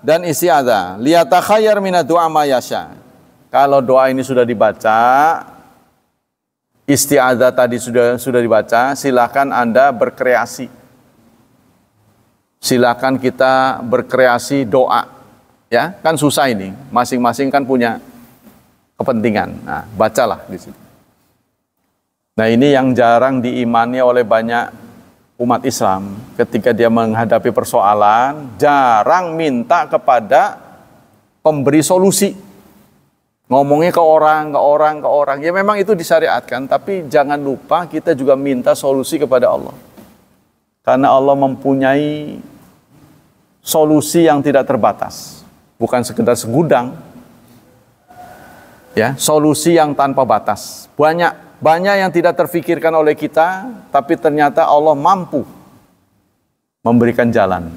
dan isti'adzah, liyatakhayyar minad du'a ma yasha. Kalau doa ini sudah dibaca, isti'adzah tadi sudah dibaca, silakan Anda berkreasi. Silakan kita berkreasi doa. Ya, kan susah ini. Masing-masing kan punya kepentingan. Nah, bacalah di situ. Nah, ini yang jarang diimani oleh banyak umat Islam. Ketika dia menghadapi persoalan, jarang minta kepada pemberi solusi. Ngomongnya ke orang. Ya memang itu disyariatkan, tapi jangan lupa kita juga minta solusi kepada Allah. Karena Allah mempunyai solusi yang tidak terbatas. Bukan sekedar segudang. Ya, solusi yang tanpa batas. Banyak yang tidak terfikirkan oleh kita, tapi ternyata Allah mampu memberikan jalan.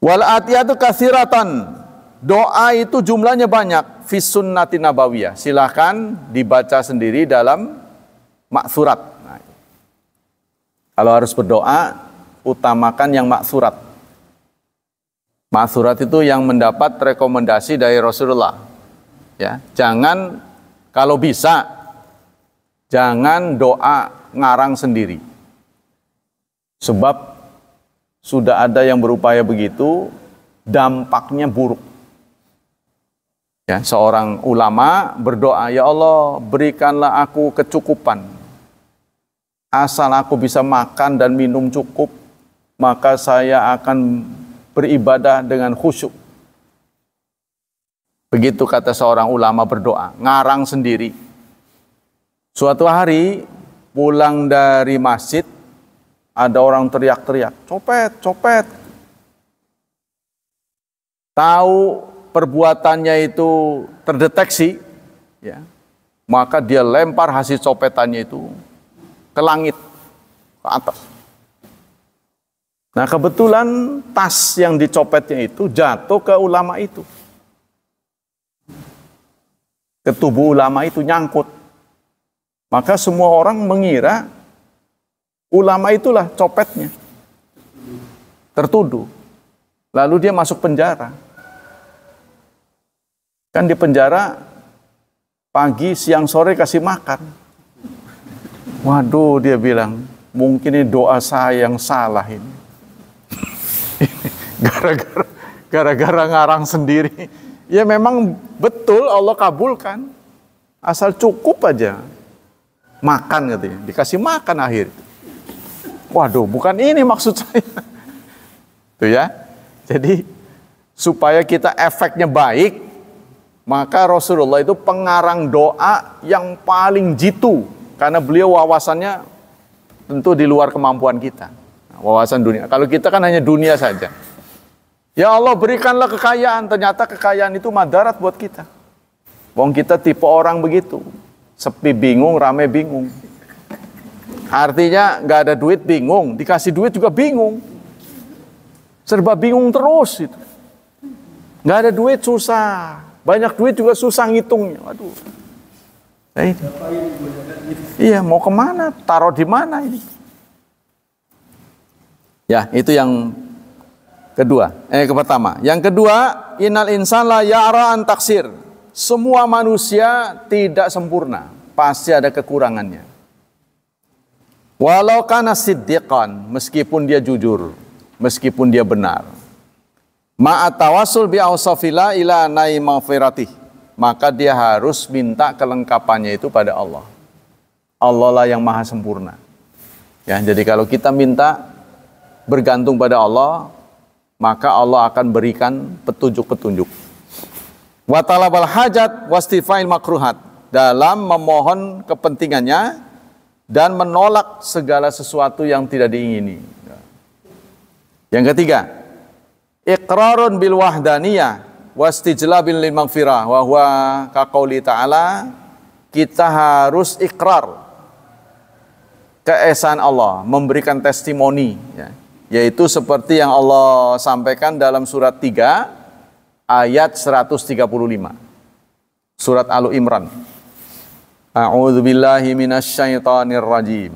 Wal atiyatu katsiratan. Doa itu jumlahnya banyak. Fi sunnati nabawiyah. Silakan dibaca sendiri dalam maksurat. Nah, kalau harus berdoa, utamakan yang maksurat. Maksurat itu yang mendapat rekomendasi dari Rasulullah. Ya, jangan, kalau bisa, jangan doa ngarang sendiri. Sebab sudah ada yang berupaya begitu, dampaknya buruk. Ya, seorang ulama berdoa, ya Allah, berikanlah aku kecukupan. Asal aku bisa makan dan minum cukup, maka saya akan beribadah dengan khusyuk. Begitu kata seorang ulama berdoa, ngarang sendiri. Suatu hari pulang dari masjid, ada orang teriak-teriak, copet, copet. Tahu perbuatannya itu terdeteksi, ya, maka dia lempar hasil copetannya itu ke langit, ke atas. Nah, kebetulan tas yang dicopetnya itu jatuh ke ulama itu. Ke tubuh ulama itu nyangkut. Maka semua orang mengira ulama itulah copetnya. Tertuduh. Lalu dia masuk penjara. Kan di penjara pagi, siang, sore kasih makan. Waduh, dia bilang, mungkin ini doa saya yang salah ini. Gara-gara ngarang sendiri. Ya memang betul Allah kabulkan. Asal cukup aja. Makan katanya. Dikasih makan akhir. Waduh, bukan ini maksud saya. Tuh ya. Jadi supaya kita efeknya baik, maka Rasulullah itu pengarang doa yang paling jitu. Karena beliau wawasannya tentu di luar kemampuan kita. Wawasan dunia. Kalau kita kan hanya dunia saja. Ya Allah berikanlah kekayaan. Ternyata kekayaan itu madarat buat kita. Wong kita tipe orang begitu. Sepi bingung, rame bingung. Artinya nggak ada duit bingung. Dikasih duit juga bingung. Serba bingung terus itu. Nggak ada duit susah. Banyak duit juga susah ngitungnya. Waduh. Nah, ini. Iya, mau kemana? Taruh di mana ini? Ya, itu yang kedua. Pertama. Yang kedua, innal insana ya'ra an taksir. Semua manusia tidak sempurna, pasti ada kekurangannya. Walau kana siddiqan, meskipun dia jujur, meskipun dia benar. Ma'at tawassul bi awsafila ila nai maghfiratih, maka dia harus minta kelengkapannya itu pada Allah. Allah lah yang maha sempurna. Ya, jadi kalau kita minta bergantung pada Allah, maka Allah akan berikan petunjuk-petunjuk. Wa talabal hajat wastifail makruhat, dalam memohon kepentingannya dan menolak segala sesuatu yang tidak diingini. Yang ketiga, iqrarun bil wahdaniyah wastijlabin lil maghfirah wa huwa kaqouli ta'ala, kita harus ikrar keesaan Allah, memberikan testimoni, ya. Yaitu seperti yang Allah sampaikan dalam surat 3 ayat 135. Surat Al-Imran. A'udzu billahi minasyaitonir rajim.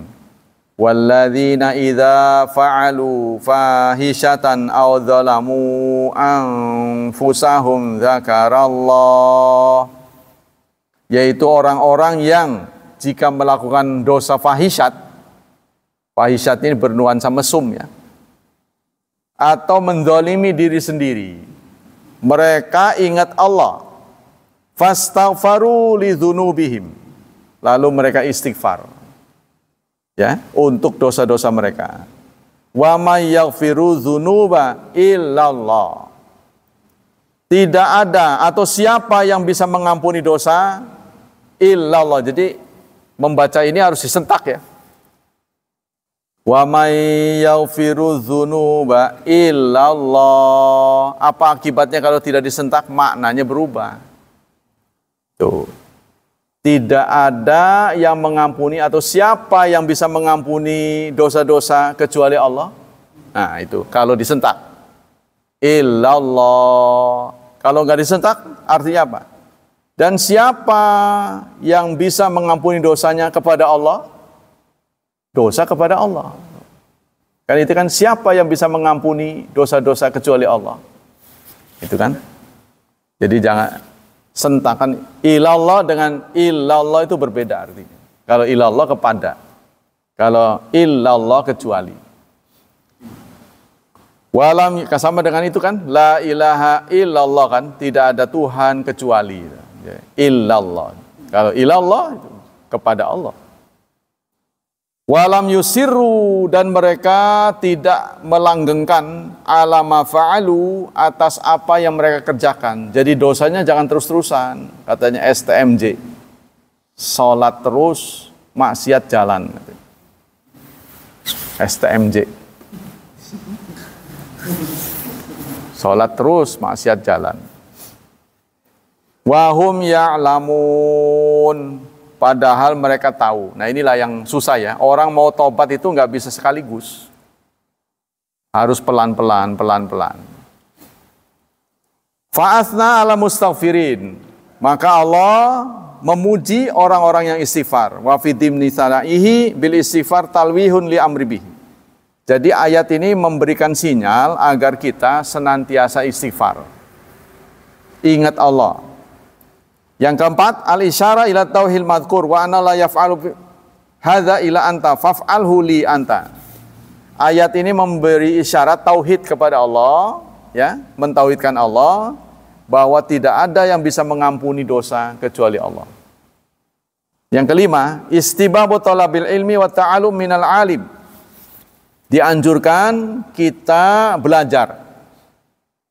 Walladzina idza fa'alu fahishatan aw dzalamu anfusahum dzakarallah. Yaitu orang-orang yang jika melakukan dosa fahishat, fahishat ini bernuansa mesum ya, atau menzalimi diri sendiri, mereka ingat Allah, fastaghfaru lidzunubihim, lalu mereka istighfar ya untuk dosa-dosa mereka. Wa may yaghfiru dzunuba illallah, tidak ada atau siapa yang bisa mengampuni dosa illallah. Jadi membaca ini harus disentak ya. Wa may yaghfiru dzunuba illallah. Apa akibatnya kalau tidak disentak? Maknanya berubah. Tuh. Tidak ada yang mengampuni atau siapa yang bisa mengampuni dosa-dosa kecuali Allah. Nah, itu kalau disentak. Illallah. Kalau enggak disentak artinya apa? Dan siapa yang bisa mengampuni dosanya kepada Allah? Dosa kepada Allah. Kan itu kan siapa yang bisa mengampuni dosa-dosa kecuali Allah. Itu kan. Jadi jangan sentakan ilallah dengan illallah itu berbeda artinya. Kalau ilallah kepada. Kalau illallah kecuali. Walam sama dengan itu kan. La ilaha illallah kan. Tidak ada Tuhan kecuali. Illallah. Kalau ilallah itu kepada Allah. Walam yusirru, dan mereka tidak melanggengkan ala ma fa'alu, atas apa yang mereka kerjakan. Jadi dosanya jangan terus-terusan. Katanya STMJ. Salat terus, maksiat jalan. STMJ. Salat terus, maksiat jalan. Wahum ya'lamun. Padahal mereka tahu. Nah inilah yang susah ya. Orang mau tobat itu nggak bisa sekaligus. Harus pelan-pelan, pelan-pelan. Fa'athna ala mustaghfirin. Maka Allah memuji orang-orang yang istighfar. Wa fi dimni sanaihi bil istighfar talwihun li amri bihi. Jadi ayat ini memberikan sinyal agar kita senantiasa istighfar. Ingat Allah. Yang keempat, al-isyara ila tauhil madhkur wa anna la yaf'alu hadza ila anta faf'alhu li anta. Ayat ini memberi isyarat tauhid kepada Allah ya, mentauhidkan Allah, bahwa tidak ada yang bisa mengampuni dosa kecuali Allah. Yang kelima, istibabu talabil ilmi wa ta'alum minal alim. Dianjurkan kita belajar,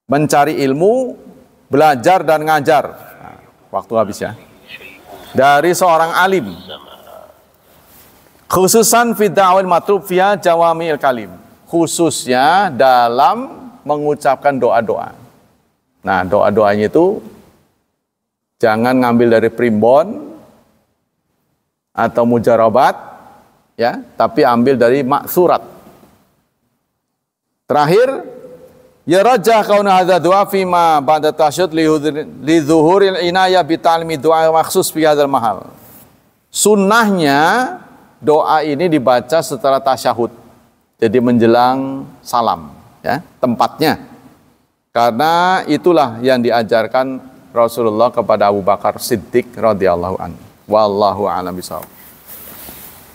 mencari ilmu, belajar dan ngajar. Nah, waktu habis ya. Dari seorang alim. Khususan fi da'wil matlub fiha jawami'il kalim. Khususnya dalam mengucapkan doa-doa. Nah, doa-doanya itu jangan ngambil dari primbon atau mujarabat, ya, tapi ambil dari maksurat. Terakhir, ya rajah kauna hadza du'a fi ma ba'da tasyahud li zuhuril inayah bi ta'limi du'a makhsus fi hadzal mahal. Sunnahnya doa ini dibaca setelah tasyahud. Jadi menjelang salam, ya, tempatnya. Karena itulah yang diajarkan Rasulullah kepada Abu Bakar Siddiq radhiyallahu anhu. Wallahu a'lam bishawab.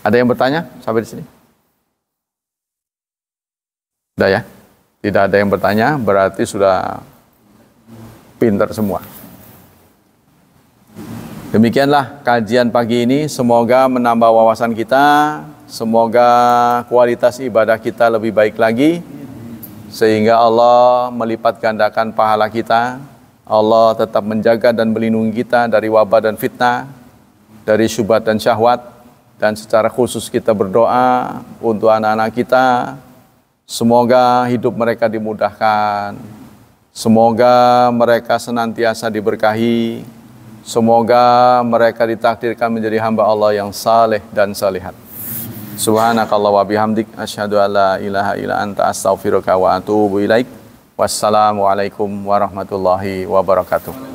Ada yang bertanya sampai di sini? Sudah ya? Tidak ada yang bertanya, berarti sudah pintar semua. Demikianlah kajian pagi ini, semoga menambah wawasan kita, semoga kualitas ibadah kita lebih baik lagi, sehingga Allah melipat gandakan pahala kita. Allah tetap menjaga dan melindungi kita dari wabah dan fitnah, dari syubhat dan syahwat. Dan secara khusus kita berdoa untuk anak-anak kita, semoga hidup mereka dimudahkan, semoga mereka senantiasa diberkahi, semoga mereka ditakdirkan menjadi hamba Allah yang saleh dan salihat. Subhanakallah wa bihamdik, asyhadu an la ilaha illa anta, astaghfiruka wa atubu ilaik. Wassalamualaikum warahmatullahi wabarakatuh.